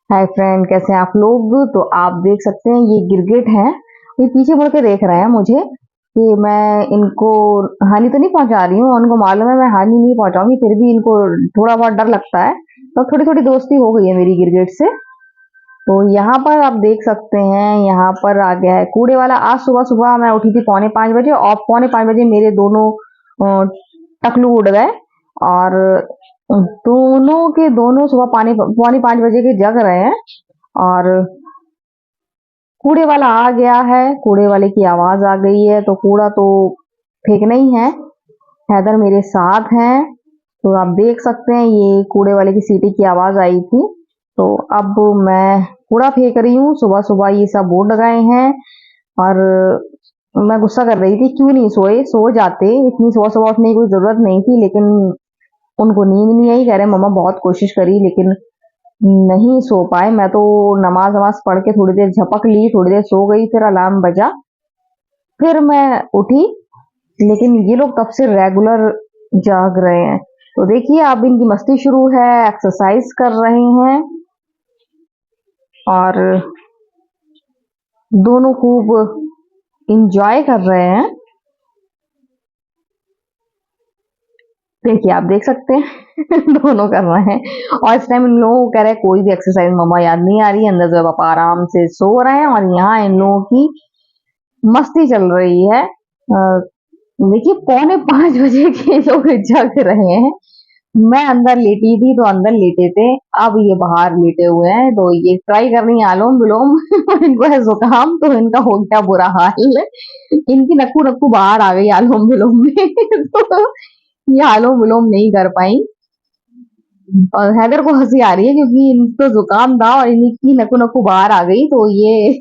Hi friend, कैसे हैं आप लोग। तो आप देख सकते हैं ये गिरगिट हैं। ये पीछे मुड़ के देख रहे हैं मुझे कि मैं इनको हानि तो नहीं पहुंचा रही हूँ। उनको मालूम है मैं हानि नहीं पहुंचाऊंगी, फिर भी इनको थोड़ा बहुत डर लगता है। तो थोड़ी थोड़ी दोस्ती हो गई है मेरी गिरगिट से। तो यहाँ पर आप देख सकते हैं, यहाँ पर आ गया है कूड़े वाला। आज सुबह सुबह मैं उठी थी 4:45 बजे, और 4:45 बजे मेरे दोनों अ, टकलू उड़ गए। और दोनों के दोनों सुबह पानी 4:45 बजे के जग रहे हैं। और कूड़े वाला आ गया है, कूड़े वाले की आवाज आ गई है, तो कूड़ा तो फेंकना ही है। हैदर मेरे साथ हैं। तो आप देख सकते हैं ये कूड़े वाले की सीटी की आवाज आई थी। तो अब मैं कूड़ा फेंक रही हूँ। सुबह सुबह ये सब बोर्ड लगाए हैं। और मैं गुस्सा कर रही थी, क्यों नहीं सोए, सो जाते। इतनी सुबह सुबह उठने की कोई जरूरत नहीं थी, लेकिन उनको नींद नहीं आई। कह रहे मम्मा बहुत कोशिश करी लेकिन नहीं सो पाए। मैं तो नमाज वमाज पढ़ के थोड़ी देर झपक ली, थोड़ी देर सो गई, फिर अलार्म बजा, फिर मैं उठी। लेकिन ये लोग तब से रेगुलर जाग रहे हैं। तो देखिए अब इनकी मस्ती शुरू है, एक्सरसाइज कर रहे हैं। और दोनों खूब इंजॉय कर रहे हैं। देखिए आप देख सकते हैं दोनों कर रहे हैं। और इस टाइम इन लोगों को कह रहे हैं कोई भी एक्सरसाइज मम्मा याद नहीं आ रही है। अंदर जो है पापा आराम से सो रहे हैं, और यहाँ इन लोगों की मस्ती चल रही है। देखिए 4:45 बजे के लोग जग रहे हैं। मैं अंदर लेटी थी तो अंदर लेटे थे, अब ये बाहर लेटे हुए हैं। तो ये ट्राई कर रही है आलोम विलोम इनको है जुकाम, तो इनका हो गया बुरा हाल। इनकी नक्कू नक्कू बाहर आ गई आलोम विलोम में तो ये आलोम विलोम नहीं कर पाई। और हैदर को हंसी आ रही है क्योंकि इनको जुकाम था और इनकी नक्कू नक्कू बाहर आ गई, तो ये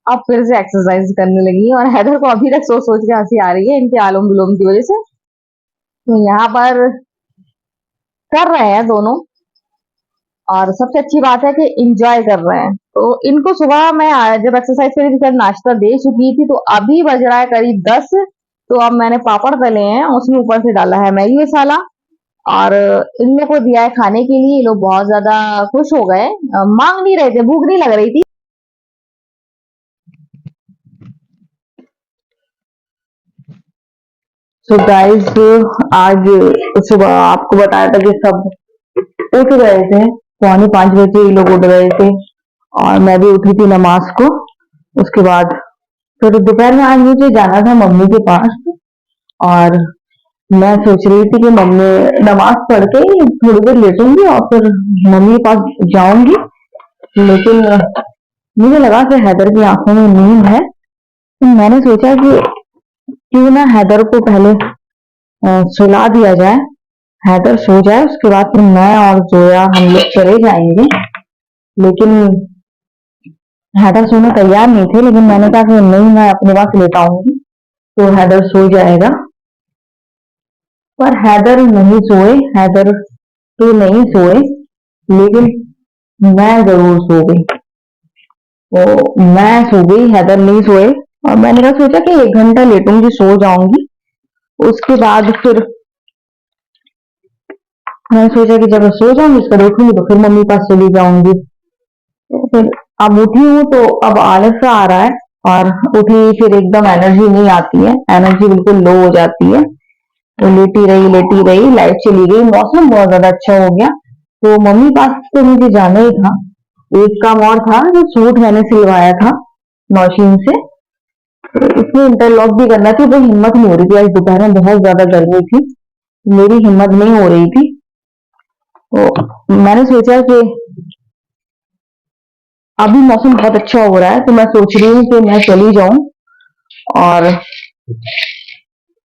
अब फिर से एक्सरसाइज करने लगी। और हैदर को अभी तक सोच सोच के हंसी आ रही है इनके आलोम विलोम की वजह से। तो यहाँ पर कर रहे हैं दोनों। और सबसे अच्छी बात है कि इंजॉय कर रहे हैं। तो इनको सुबह मैं जब एक्सरसाइज करी थी तब नाश्ता दे चुकी थी, तो अभी बज रहा है करीब 10। तो अब मैंने पापड़ तले हैं, उसमें ऊपर से डाला है मैगी मसाला। और इन लोग को दिया है खाने के लिए। ये लोग बहुत ज्यादा खुश हो गए, मांग नहीं रहे थे, भूख नहीं लग रही थी। सो गाइस, आज सुबह आपको बताया था कि सब उठ गए थे। 4:45 बजे ये लोग उठ गए थे, और मैं भी उठी थी नमाज को। उसके बाद फिर दोपहर में आज मुझे जाना था मम्मी के पास। और मैं सोच रही थी कि मम्मी नमाज पढ़ के थोड़ी देर लेटूंगी और फिर मम्मी के पास जाऊंगी। लेकिन मुझे लगा कि हैदर की आंखों में नींद है, तो मैंने सोचा कि क्यों ना हैदर को पहले सुला दिया जाए। हैदर सो जाए, उसके बाद फिर मैं और जोया हम लोग चले जाएंगे। लेकिन हैदर सोने तैयार नहीं थे, लेकिन मैंने कहा कि नहीं, मैं अपने पास लेटाऊंगी तो हैदर सो जाएगा। पर हैदर नहीं सोए, हैदर तो नहीं सोए, लेकिन मैं जरूर सो गई। तो मैं सो गई, हैदर नहीं सोए। और मैंने कहा सोचा कि 1 घंटा लेटूंगी, सो जाऊंगी। उसके बाद फिर मैंने सोचा कि जब सो जाऊंगी उसका देखूंगी तो फिर मम्मी पास चली जाऊंगी। तो फिर अब उठी हूँ तो अब आलस सा आ रहा है। और उठी फिर एकदम एनर्जी नहीं आती है, एनर्जी बिल्कुल लो हो जाती है। तो लेटी रही, लाइट चली गई, मौसम बहुत ज्यादा अच्छा हो गया। तो मम्मी पास तो मुझे जाना ही था। एक काम और था, जो सूट मैंने सिलवाया था नौशीन से, तो उसमें इंटरलॉक भी करना थी। वो हिम्मत नहीं हो रही थी, आज दोपहर में बहुत ज्यादा गर्मी थी, मेरी हिम्मत नहीं हो रही थी। तो मैंने सोचा कि अभी मौसम बहुत अच्छा हो रहा है, तो मैं सोच रही हूँ कि मैं चली जाऊं। और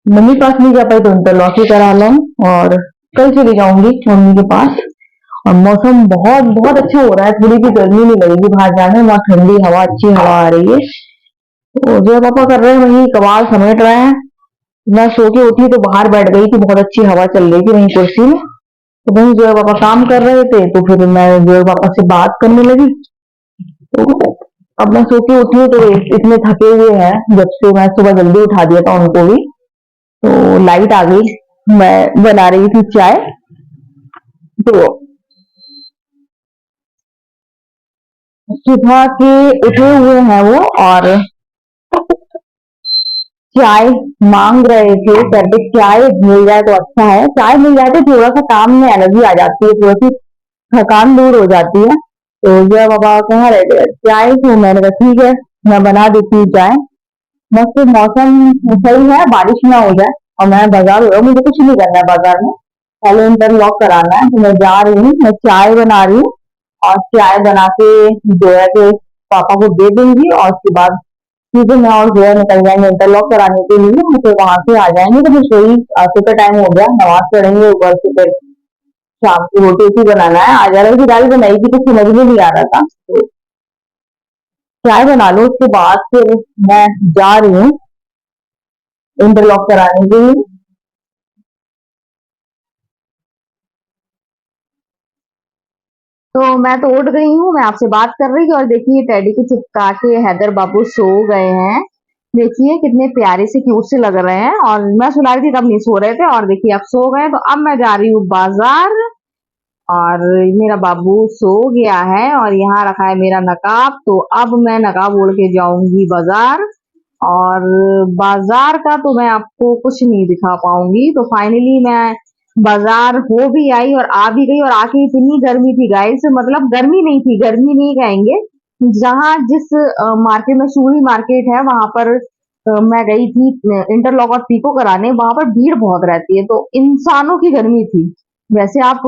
मम्मी पास नहीं जा पाई तो इंटरलॉक ही करा लाऊं, और कल चली जाऊंगी मम्मी के पास। और मौसम बहुत बहुत अच्छा हो रहा है, थोड़ी भी गर्मी नहीं लगेगी बाहर जाने में, वहाँ ठंडी हवा, अच्छी हवा आ रही है। तो जो पापा कर रहे हैं वही कबाड़ समेट रहे हैं। मैं सो के उठी तो बाहर बैठ गई थी, बहुत अच्छी हवा चल रही थी वहीं कुर्सी में। तो वहीं जो पापा काम कर रहे थे, तो फिर मैं जो पापा से बात करने लगी। तो अब मैं सो के उठी हूँ तो इतने थके हुए हैं, जब से मैं सुबह जल्दी उठा दिया था उनको भी। तो लाइट आ गई, मैं बना रही थी चाय। तो सुबह के उठे हुए हैं वो और चाय मांग रहे थे। कहते चाय मिल जाए तो अच्छा है, चाय मिल जाए तो थोड़ा सा काम में एनर्जी आ जाती है, थोड़ी सी थकान दूर हो जाती है। तो जय बाबा कह रहे थे चाय, तो मैंने कहा ठीक है मैं बना देती हूँ चाय। मस्त मौसम सही है, बारिश ना हो जाए। और मैं बाजार हो रहा हूँ, मुझे कुछ नहीं करना है बाजार में, पहले इंटरलॉक कराना है। तो मैं जा रही हूँ, मैं चाय बना रही हूँ और चाय बना के जोया के पापा को दे दूंगी और उसके बाद सीधे मैं और जोया निकल जाएंगे इंटरलॉक कराने के लिए। तो वहां से आ जाएंगे तो फिर सोई आते का टाइम हो गया, नमाज पढ़ेंगे ऊपर से, फिर शाम को रोटी वोटी बनाना है। आज अरहर की दाल बनाई थी, कुछ समझ में नहीं आ रहा था, तो चाय बना लो उसके बाद फिर मैं जा रही हूँ इंटरलॉक कराने के लिए। तो मैं तो उठ गई हूँ, मैं आपसे बात कर रही हूँ और देखिए टेडी को चिपका के हैदर बाबू सो गए हैं। देखिए कितने प्यारे से क्यूट से लग रहे हैं, और मैं सुला रही थी तब नहीं सो रहे थे, और देखिए अब सो गए। तो अब मैं जा रही हूँ बाजार, और मेरा बाबू सो गया है और यहाँ रखा है मेरा नकाब। तो अब मैं नकाब ओढ़ के जाऊंगी बाजार, और बाजार का तो मैं आपको कुछ नहीं दिखा पाऊंगी। तो फाइनली मैं बाजार हो भी आई और आ भी गई, और आके इतनी गर्मी थी गाइस, मतलब गर्मी नहीं थी, गर्मी नहीं कहेंगे। जहाँ जिस मार्केट में चूड़ी मार्केट है वहां पर मैं गई थी इंटरलॉक और पीको कराने, वहां पर भीड़ बहुत रहती है, तो इंसानों की गर्मी थी। वैसे आप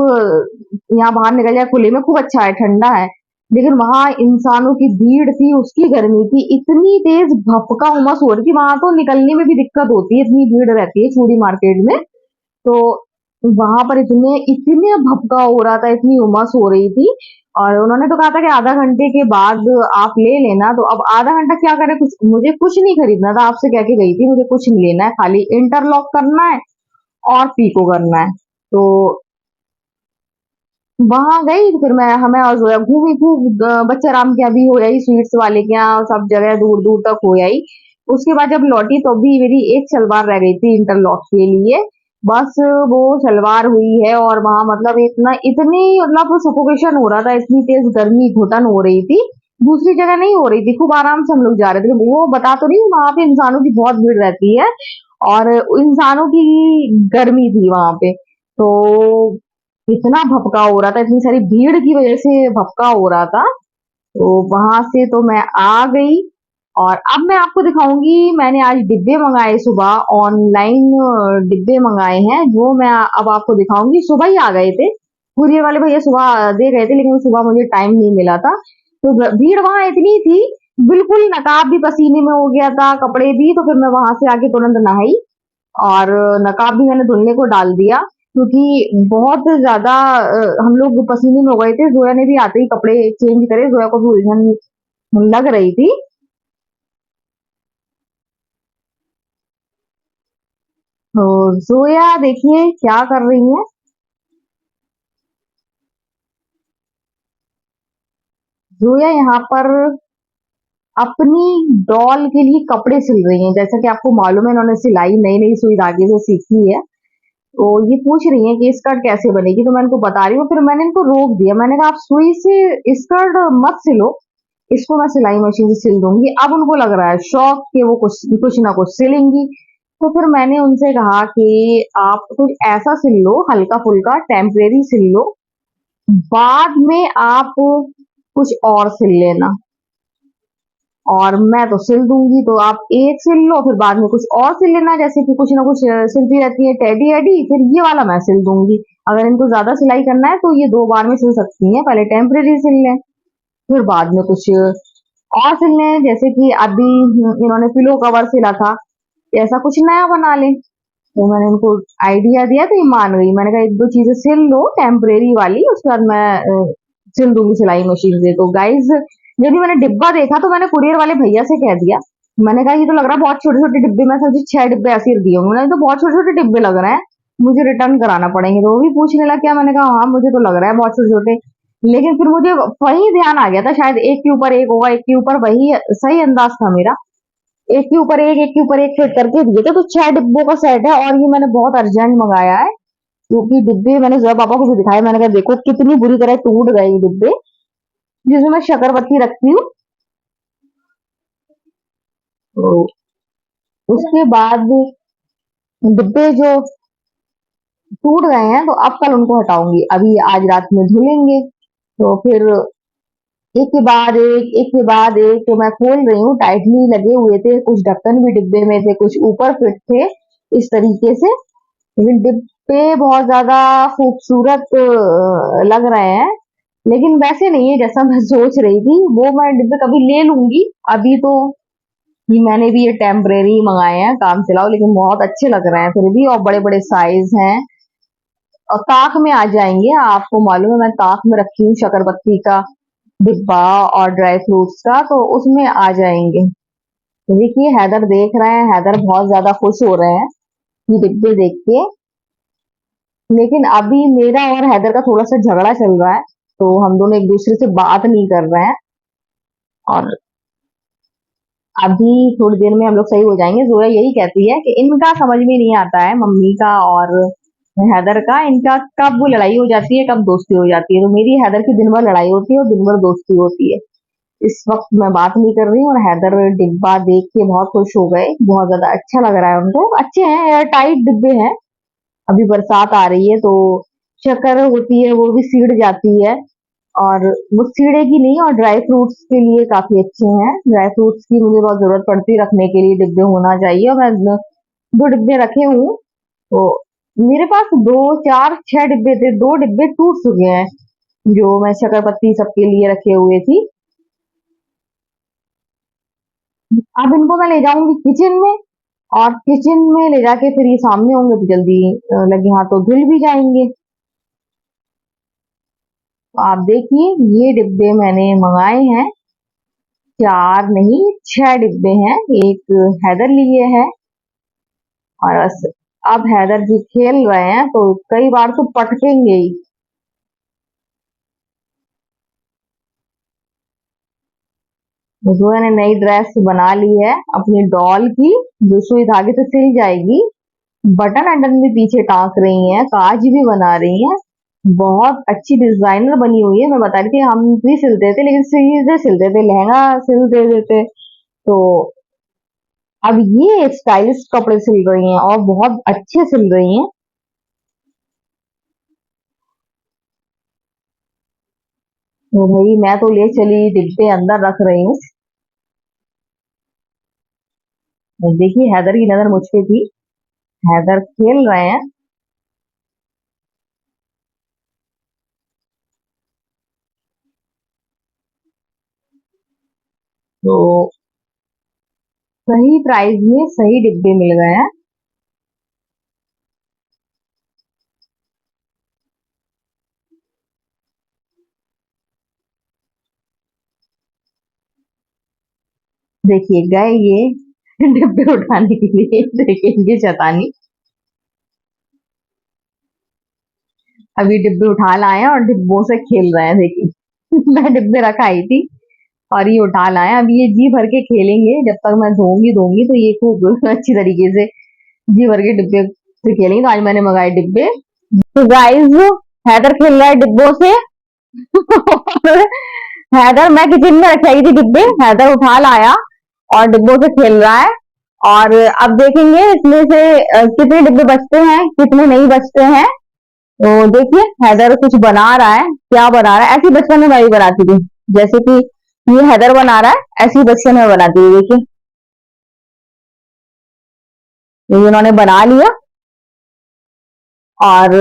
यहाँ बाहर निकल जाए खुले में खूब अच्छा है, ठंडा है, लेकिन वहां इंसानों की भीड़ थी, उसकी गर्मी थी, इतनी तेज भपका उमस हो रही थी, वहां तो निकलने में भी दिक्कत होती है, इतनी भीड़ रहती है चूड़ी मार्केट में। तो वहां पर इतने इतने भपका हो रहा था, इतनी उमस हो रही थी। और उन्होंने तो कहा था कि आधा घंटे के बाद आप ले लेना। तो अब आधा घंटा क्या करें, कुछ मुझे कुछ नहीं खरीदना था, आपसे कह के गई थी मुझे कुछ नहीं लेना है, खाली इंटरलॉक करना है और पीको करना है। तो वहां गई, तो फिर मैं हमें और जोया घूमी खूब, बच्चा राम के यहाँ भी हो आई, स्वीट्स वाले के यहाँ, सब जगह दूर दूर तक हो आई। उसके बाद जब लौटी तो भी मेरी एक सलवार रह गई थी इंटरलॉक के लिए, बस वो सलवार हुई है। और वहां मतलब इतना इतनी मतलब सफोकेशन हो रहा था, इतनी तेज गर्मी घुटन हो रही थी। दूसरी जगह नहीं हो रही थी, खूब आराम से हम लोग जा रहे थे। वो बता तो रही हूँ, वहां पे इंसानों की बहुत भीड़ रहती है और इंसानों की गर्मी थी वहां पे। तो इतना भपका हो रहा था, इतनी सारी भीड़ की वजह से भपका हो रहा था। तो वहां से तो मैं आ गई, और अब मैं आपको दिखाऊंगी, मैंने आज डिब्बे मंगाए सुबह ऑनलाइन, डिब्बे मंगाए हैं जो मैं अब आपको दिखाऊंगी। सुबह ही आ गए थे, कुरियर वाले भैया सुबह दे गए थे, लेकिन सुबह मुझे टाइम नहीं मिला था। तो भीड़ वहां इतनी थी, बिल्कुल नकाब भी पसीने में हो गया था, कपड़े भी। तो फिर मैं वहां से आके तुरंत नहाई, और नकाब भी मैंने धुलने को डाल दिया, क्योंकि बहुत ज्यादा हम लोग पसीने में हो गए थे। जोया ने भी आते ही कपड़े चेंज करे, जोया को भी उलझन लग रही थी। तो जोया देखिए क्या कर रही है। जोया यहाँ पर अपनी डॉल के लिए कपड़े सिल रही हैं। जैसा कि आपको मालूम है, इन्होंने सिलाई नई नई सुई धागे से सीखी है। तो ये पूछ रही है कि स्कर्ट कैसे बनेगी, तो मैं इनको बता रही हूँ। फिर मैंने इनको रोक दिया, मैंने कहा आप सुई से स्कर्ट मत सिलो, इसको मैं सिलाई मशीन से सिल दूंगी। अब उनको लग रहा है शौक कि वो कुछ कुछ ना कुछ सिलेंगी। तो फिर मैंने उनसे कहा कि आप कुछ ऐसा सिल लो, हल्का फुल्का टेम्परेरी सिल लो, बाद में आप कुछ और सिल लेना, और मैं तो सिल दूंगी। तो आप एक सिल लो, फिर बाद में कुछ और सिल लेना, जैसे कि कुछ ना कुछ सिलती रहती है टेडी एडी, फिर ये वाला मैं सिल दूंगी। अगर इनको ज्यादा सिलाई करना है तो ये 2 बार में सिल सकती हैं, पहले टेम्परेरी सिल लें, फिर बाद में कुछ और सिल लें। जैसे कि अभी इन्होंने पिलो कवर सिला था, ऐसा कुछ नया बना लें। तो मैंने इनको आइडिया दिया तो ये मान गई। मैंने कहा एक दो चीजें सिल लो टेम्परेरी वाली, उसके बाद मैं सिल दूंगी सिलाई मशीन से। तो गाइज जब भी मैंने डिब्बा देखा तो मैंने कुरियर वाले भैया से कह दिया, मैंने कहा ये तो लग रहा है बहुत छोटे छोटे डिब्बे में, समझी 6 डिब्बे ऐसे ही दिए होंगे, तो बहुत छोटे छोटे डिब्बे लग रहे हैं, मुझे रिटर्न कराना पड़ेंगे। तो वो भी पूछने लगा क्या, मैंने कहा हाँ मुझे तो लग रहा है बहुत छोटे छोटे। लेकिन फिर मुझे वही ध्यान आ गया था, शायद एक के ऊपर एक होगा, एक के ऊपर, वही सही अंदाज था मेरा। एक के ऊपर एक, एक के ऊपर एक फिट करके दिए थे, तो 6 डिब्बों का सेट है। और ये मैंने बहुत अर्जेंट मंगाया है, क्योंकि डिब्बे मैंने जब पापा को भी दिखाए, मैंने कहा देखो कितनी बुरी तरह टूट गए ये डिब्बे। जिसमें मैं शकरपत्ती रखती हूँ। तो उसके बाद डिब्बे जो टूट गए हैं तो अब कल उनको हटाऊंगी, अभी आज रात में धुलेंगे। तो फिर एक के बाद एक के बाद एक तो मैं खोल रही हूँ। टाइटली लगे हुए थे, कुछ ढक्कन भी डिब्बे में थे, कुछ ऊपर फिट थे इस तरीके से। लेकिन डिब्बे बहुत ज्यादा खूबसूरत लग रहे हैं, लेकिन वैसे नहीं है जैसा मैं सोच रही थी। वो मैं डिब्बे कभी ले लूंगी, अभी तो ये मैंने भी ये टेम्परेरी मंगाए हैं काम चलाओ, लेकिन बहुत अच्छे लग रहे हैं फिर भी, और बड़े बड़े साइज हैं और ताक में आ जाएंगे। आपको मालूम है मैं ताक में रखी हूँ शकरपत्ती का डिब्बा और ड्राई फ्रूट्स का, तो उसमें आ जाएंगे। तो देखिए हैदर देख रहे हैं, हैदर बहुत ज्यादा खुश हो रहे हैं ये डिब्बे देख के। लेकिन अभी मेरा और हैदर का थोड़ा सा झगड़ा चल रहा है, तो हम दोनों एक दूसरे से बात नहीं कर रहे हैं। और अभी थोड़ी देर में हम लोग सही हो जाएंगे। जोया यही कहती है कि इनका समझ में नहीं आता है, मम्मी का और हैदर का, इनका कब वो लड़ाई हो जाती है कब दोस्ती हो जाती है। तो मेरी हैदर की दिन भर लड़ाई होती है और दिन भर दोस्ती होती है। इस वक्त मैं बात नहीं कर रही हूँ, और हैदर डिब्बा देख के बहुत खुश हो गए, बहुत ज्यादा अच्छा लग रहा है उनको। अच्छे हैं, एयर टाइट डिब्बे हैं। अभी बरसात आ रही है तो शक्कर होती है वो भी सीड़ जाती है, और वो सीड़ेगी नहीं। और ड्राई फ्रूट्स के लिए काफी अच्छे हैं। ड्राई फ्रूट्स की मुझे बहुत जरूरत पड़ती है, रखने के लिए डिब्बे होना चाहिए। और मैं 2 डिब्बे रखे हूँ। तो मेरे पास 2 4 6 डिब्बे थे, 2 डिब्बे टूट चुके हैं जो मैं शकरपत्ती सबके लिए रखे हुए थी। अब इनको मैं ले जाऊंगी किचन में, और किचन में ले जाके फिर ये सामने होंगे तो जल्दी लगे हाथों धुल भी जाएंगे। तो आप देखिए ये डिब्बे मैंने मंगाए हैं, 4 नहीं 6 डिब्बे हैं। एक हैदर लिए है, और अब हैदर जी खेल रहे हैं तो कई बार तो पटकेंगे ही। जोया ने नई ड्रेस बना ली है अपनी डॉल की, जो सुई धागे से सिल जाएगी। बटन अटन भी पीछे टाँक रही हैं, काज भी बना रही हैं। बहुत अच्छी डिजाइनर बनी हुई है। मैं बता रही थी हम भी सिलते थे, लेकिन सीधे सिलते थे, लहंगा सिल दे देते। तो अब ये स्टाइलिश कपड़े सिल रही हैं और बहुत अच्छे सिल रही हैं। तो भाई मैं तो ले चली, डिब्बे अंदर रख रही हूँ। देखिए हैदर की नजर मुझ पे थी, हैदर खेल रहे हैं। तो सही प्राइस में सही डिब्बे मिल गए हैं। देखिए गए ये डिब्बे उठाने के लिए, देखिए इनकी शैतानी। अभी डिब्बे उठा लाए हैं और डिब्बों से खेल रहे हैं, देखिए मैं डिब्बे रखा आई थी और ये उठा लाए। अब ये जी भर के खेलेंगे, जब तक मैं धोऊंगी धोऊंगी तो ये खूब अच्छी तरीके से जी भर के डिब्बे से खेलेंगे। तो आज मैंने मंगाए डिब्बे। तो गाइस हैदर खेल रहा है डिब्बों से हैदर, मैं किचन में रखाई थी डिब्बे, हैदर उठा लाया और डिब्बों से खेल रहा है। और अब देखेंगे इसमें से कितने डिब्बे बचते हैं कितने नहीं बचते हैं। तो देखिए हैदर कुछ बना रहा है, क्या बना रहा है। ऐसी बचपन में मैं भी बनाती थी, जैसे कि ये हैदर बना रहा है, ऐसी बचपन में बनाती थी। देखिए ये इन्होंने बना लिया, और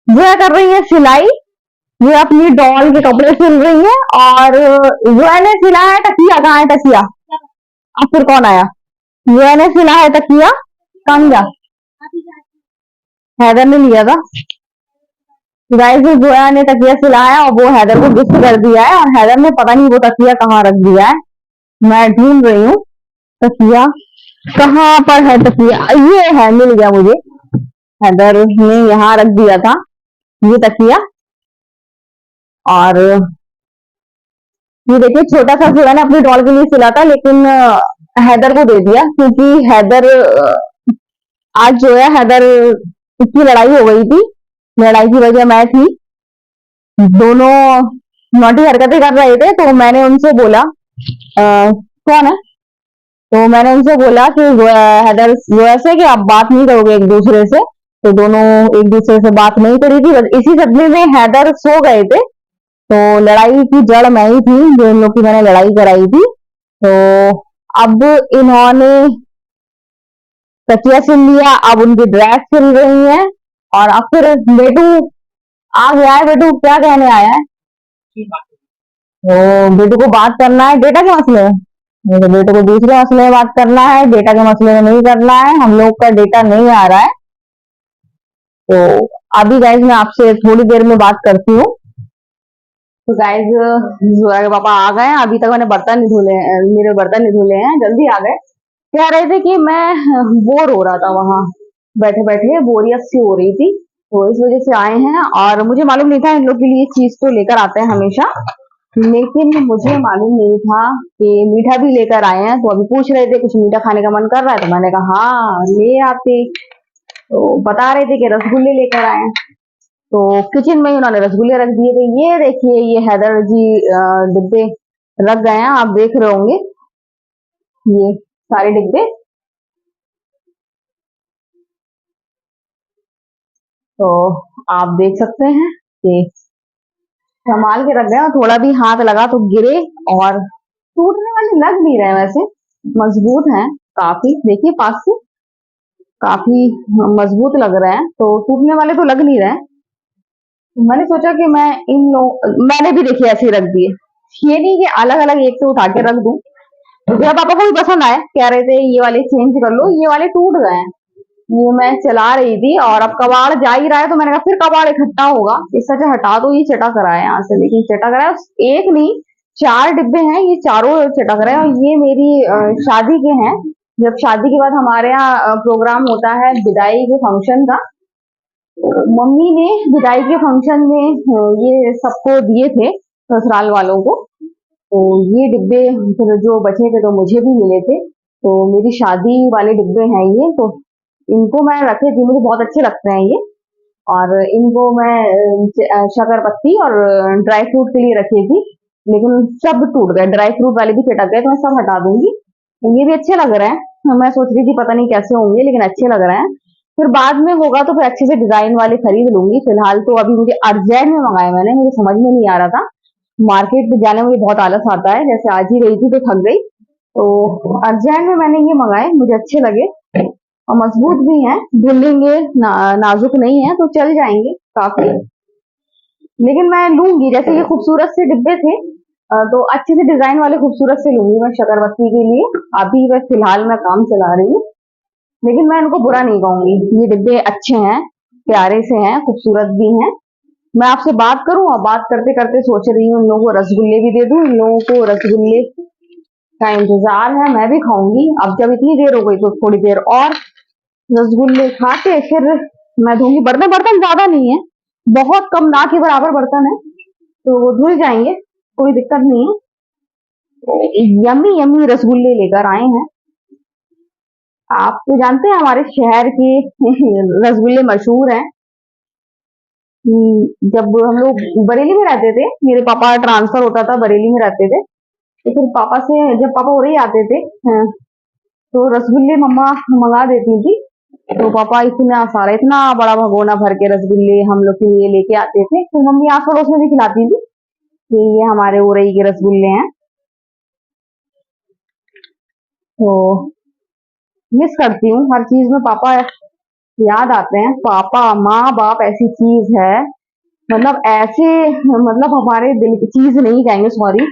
जो कर रही है सिलाई, ये अपनी डॉल के कपड़े सिल रही है। और जो ने सिला है तकिया, कहाँ है तकिया? अब फिर कौन आया? जो ने सिला है तकिया, कम जा, हैदर ने लिया था। गाइस जोया ने तकिया सिलाया और वो हैदर को गिफ्ट कर दिया है, और हैदर ने पता नहीं वो तकिया कहाँ रख दिया है। मैं ढूंढ रही हूँ तकिया, कहाँ पर है तकिया। ये है, मिल गया मुझे। हैदर ने यहाँ रख दिया था ये तकिया। और ये देखिए छोटा सा जोया ने अपनी डॉल के लिए सिला था, लेकिन हैदर को दे दिया, क्योंकि हैदर आज जो है हैदर की लड़ाई हो गई थी। लड़ाई की वजह मैं थी। दोनों नौटी हरकतें कर रहे थे, तो मैंने उनसे बोला कौन है? तो मैंने उनसे बोला कि हैदर वो ऐसे कि आप बात नहीं करोगे एक दूसरे से। तो दोनों एक दूसरे से बात नहीं करी थी, बस इसी सदमे में हैदर सो गए थे। तो लड़ाई की जड़ मैं ही थी, जो इन लोग की मैंने लड़ाई कराई थी। तो अब इन्होंने तकिया सिल लिया, अब उनकी ड्रेस सिल रही है। और अब फिर बेटू आ गया है। बेटू क्या कहने आया है? तो बेटू को बात करना है डेटा के मसले में। मेरे बेटे को दूसरे मसले में बात करना है, डेटा के मसले में नहीं करना है। हम लोग का डेटा नहीं आ रहा है। तो अभी गाइज मैं आपसे थोड़ी देर में बात करती हूँ। तो गाइज जोया के पापा आ गए हैं। अभी तक मैंने बर्तन नहीं धुले, मेरे बर्तन नहीं धुले हैं, जल्दी आ गए। कह रहे थे कि मैं बोर हो रहा था, वहां बैठे बैठे बोरियत सी हो रही थी, तो इस वजह से आए हैं। और मुझे मालूम नहीं था इन लोग के लिए चीज तो लेकर आते हैं हमेशा, लेकिन मुझे मालूम नहीं था कि मीठा भी लेकर आए हैं। तो अभी पूछ रहे थे कुछ मीठा खाने का मन कर रहा है, तो मैंने कहा हाँ ले आते। तो बता रहे थे कि रसगुल्ले लेकर आए हैं। तो किचन में ही उन्होंने रसगुल्ले रख दिए थे। ये देखिए, ये हैदर जी डिब्बे रख गए हैं, आप देख रहे होंगे ये सारे डिब्बे। तो आप देख सकते हैं कि संभाल के रख गए, और थोड़ा भी हाथ लगा तो गिरे। और टूटने वाले लग नहीं रहे, वैसे मजबूत हैं काफी, देखिए पास से काफी मजबूत लग रहे हैं, तो टूटने वाले तो लग नहीं रहे हैं। मैंने सोचा कि मैंने भी देखिए ऐसे ही रख दिए। ये नहीं कि अलग अलग एक से उठा के रख दूं। जब पापा को भी पसंद आए, कह रहे थे ये वाले चेंज कर लो, ये वाले टूट गए हैं। ये मैं चला रही थी और अब कबाड़ जा ही रहा है, तो मैंने कहा फिर कबाड़ इकट्ठा होगा, इससे अच्छा हटा दो। ये चटा करा है यहाँ से, देखिए चटा करा है। एक नहीं, 4 डिब्बे हैं, ये चारों चटा करा है। और ये मेरी शादी के हैं। जब शादी के बाद हमारे यहाँ प्रोग्राम होता है विदाई के फंक्शन का, मम्मी ने विदाई के फंक्शन में ये सबको दिए थे, ससुराल वालों को। तो ये डिब्बे फिर जो बचे थे तो मुझे भी मिले थे। तो मेरी शादी वाले डिब्बे हैं ये। तो इनको मैं रखे थी, मुझे बहुत अच्छे लगते हैं ये। और इनको मैं शक्करपत्ती और ड्राई फ्रूट के लिए रखी थी, लेकिन सब टूट गए, ड्राई फ्रूट वाले भी चटक गए, तो मैं सब हटा दूंगी। तो ये भी अच्छे लग रहे हैं। मैं सोच रही थी पता नहीं कैसे होंगे, लेकिन अच्छे लग रहे हैं। फिर बाद में होगा तो फिर अच्छे से डिजाइन वाले खरीद लूंगी। फिलहाल तो अभी मुझे अर्जेंट में मंगाए मैंने, मुझे समझ में नहीं आ रहा था। मार्केट में जाने में मुझे बहुत आलस आता है, जैसे आज ही गई थी तो थक गई। तो अर्जेंट में मैंने ये मंगाए, मुझे अच्छे लगे और मजबूत भी हैं, धुलेंगे नाजुक नहीं है, तो चल जाएंगे काफी। लेकिन मैं लूंगी, जैसे ये खूबसूरत से डिब्बे थे, तो अच्छे से डिजाइन वाले खूबसूरत से लूंगी मैं शक्करपत्ती के लिए। अभी बस फिलहाल मैं काम चला रही हूँ, लेकिन मैं इनको बुरा नहीं कहूंगी। ये डिब्बे अच्छे हैं, प्यारे से हैं, खूबसूरत भी हैं। मैं आपसे बात करूं, और बात करते करते सोच रही हूँ इन लोगों को रसगुल्ले भी दे दूं। इन लोगों को रसगुल्ले का इंतजार है, मैं भी खाऊंगी। अब जब इतनी देर हो गई तो थोड़ी देर और रसगुल्ले खा के फिर मैं धोंगी बर्तन। बर्तन ज्यादा नहीं है, बहुत कम, ना के बराबर बर्तन है, तो वो धुल जाएंगे, कोई दिक्कत नहीं है। यम्मी यम्मी रसगुल्ले लेकर आए हैं। आप तो जानते हैं हमारे शहर के रसगुल्ले मशहूर हैं। जब हम लोग बरेली में रहते थे, मेरे पापा ट्रांसफर होता था, बरेली में रहते थे, तो फिर पापा से जब पापा उड़े आते थे, तो रसगुल्ले मम्मा मंगा देती थी। तो पापा इतना सारा, इतना बड़ा भगोना भर के रसगुल्ले हम लोग के लिए लेके आते थे। तो मम्मी आस पड़ोस में भी खिलाती थी कि ये हमारे उरई के रसगुल्ले हैं। तो मिस करती हूँ हर चीज में, पापा याद आते हैं। पापा माँ बाप ऐसी चीज है, मतलब ऐसे, मतलब हमारे दिल की चीज नहीं कहेंगे, सॉरी।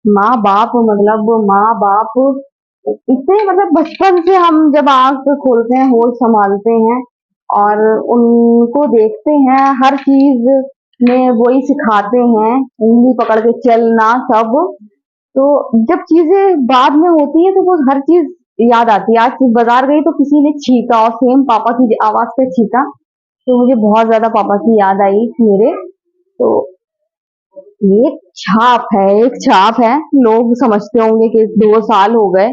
माँ बाप, मतलब माँ बाप इतने, मतलब बचपन से हम जब आंख खोलते हैं, होश संभालते हैं और उनको देखते हैं, हर चीज में वही सिखाते हैं, उंगली पकड़ के चलना सब। तो जब चीजें बाद में होती है तो वो हर चीज याद आती है। आज बाजार गई तो किसी ने छींका, और सेम पापा की आवाज से छींका, तो मुझे बहुत ज्यादा पापा की याद आई मेरे। तो ये छाप है, एक छाप है। लोग समझते होंगे कि 2 साल हो गए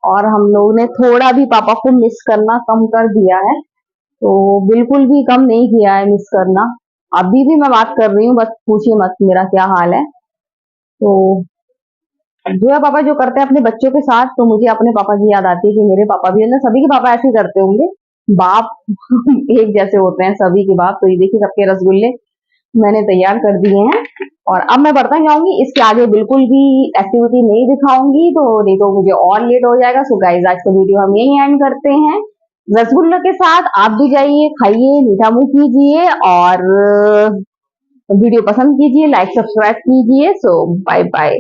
और हम लोग ने थोड़ा भी पापा को मिस करना कम कर दिया है। तो बिल्कुल भी कम नहीं किया है मिस करना। अभी भी मैं बात कर रही हूँ, बस पूछिए मत मेरा क्या हाल है। तो जो है पापा जो करते हैं अपने बच्चों के साथ, तो मुझे अपने पापा की याद आती है कि मेरे पापा भी है ना, सभी के पापा ऐसे ही करते होंगे। बाप एक जैसे होते हैं सभी के बाप। तो ये देखिए सबके रसगुल्ले मैंने तैयार कर दिए हैं और अब मैं बर्तन जाऊंगी। इसके आगे बिल्कुल भी एक्टिविटी नहीं दिखाऊंगी, तो नहीं तो मुझे और लेट हो जाएगा। सो गाइस आज का वीडियो हम यही एंड करते हैं। रसगुल्लों के साथ आप भी जाइए, खाइए, मीठा मुंह कीजिए और वीडियो पसंद कीजिए, लाइक सब्सक्राइब कीजिए। सो बाय बाय।